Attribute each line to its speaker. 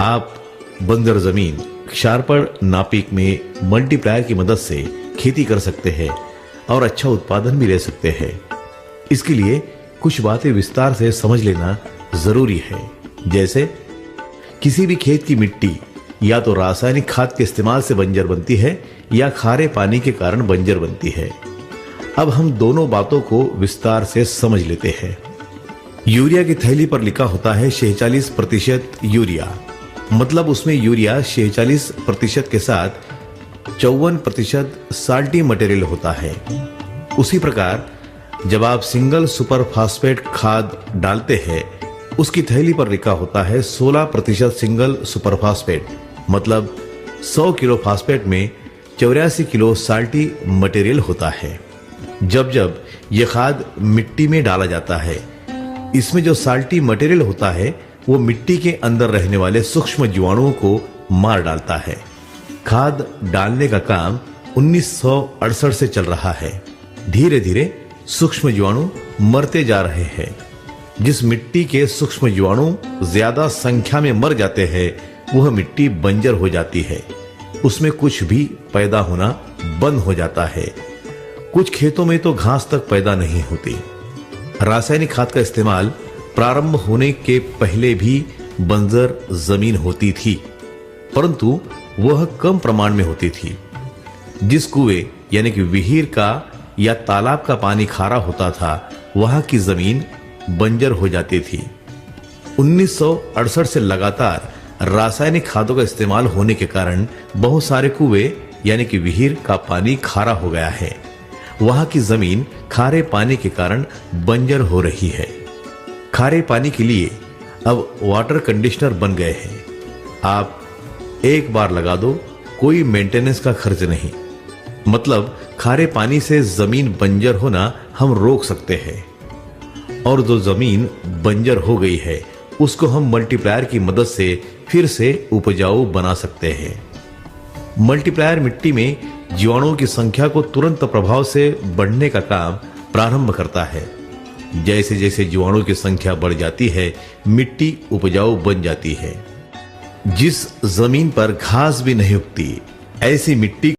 Speaker 1: आप बंजर जमीन क्षारपण नापिक में मल्टीप्लायर की मदद से खेती कर सकते हैं और अच्छा उत्पादन भी ले सकते हैं। इसके लिए कुछ बातें विस्तार से समझ लेना जरूरी है। जैसे किसी भी खेत की मिट्टी या तो रासायनिक खाद के इस्तेमाल से बंजर बनती है या खारे पानी के कारण बंजर बनती है। अब हम दोनों बातों को विस्तार से समझ लेते हैं। यूरिया की थैली पर लिखा होता है 46% यूरिया, मतलब उसमें यूरिया 46% के साथ 54% साल्टी मटेरियल होता है। उसी प्रकार जब आप सिंगल सुपर फास्फेट खाद डालते हैं, उसकी थैली पर लिखा होता है 16% सिंगल सुपर फास्फेट, मतलब 100 किलो फास्फेट में 84 किलो साल्टी मटेरियल होता है। जब जब यह खाद मिट्टी में डाला जाता है, इसमें जो साल्टी मटेरियल होता है वो मिट्टी के अंदर रहने वाले सूक्ष्म जीवाणुओं को मार डालता है। खाद डालने का काम 1968 से चल रहा है। धीरे धीरे सूक्ष्म जीवाणु मरते जा रहे हैं। जिस मिट्टी के सूक्ष्म जीवाणु ज्यादा संख्या में मर जाते हैं, वह मिट्टी बंजर हो जाती है। उसमें कुछ भी पैदा होना बंद हो जाता है। कुछ खेतों में तो घास तक पैदा नहीं होती। रासायनिक खाद का इस्तेमाल प्रारंभ होने के पहले भी बंजर जमीन होती थी, परंतु वह कम प्रमाण में होती थी। जिस कुएं यानी कि विहीर का या तालाब का पानी खारा होता था, वहां की जमीन बंजर हो जाती थी। 1968 से लगातार रासायनिक खादों का इस्तेमाल होने के कारण बहुत सारे कुएं यानी कि विहीर का पानी खारा हो गया है। वहां की जमीन खारे पानी के कारण बंजर हो रही है। खारे पानी के लिए अब वाटर कंडीशनर बन गए हैं। आप एक बार लगा दो, कोई मेंटेनेंस का खर्च नहीं। मतलब खारे पानी से जमीन बंजर होना हम रोक सकते हैं। और जो जमीन बंजर हो गई है, उसको हम मल्टीप्लायर की मदद से फिर से उपजाऊ बना सकते हैं। मल्टीप्लायर मिट्टी में जीवाणुओं की संख्या को तुरंत प्रभाव से बढ़ने का काम प्रारंभ करता है। जैसे जैसे जीवाणुओं की संख्या बढ़ जाती है, मिट्टी उपजाऊ बन जाती है। जिस जमीन पर घास भी नहीं उगती, ऐसी मिट्टी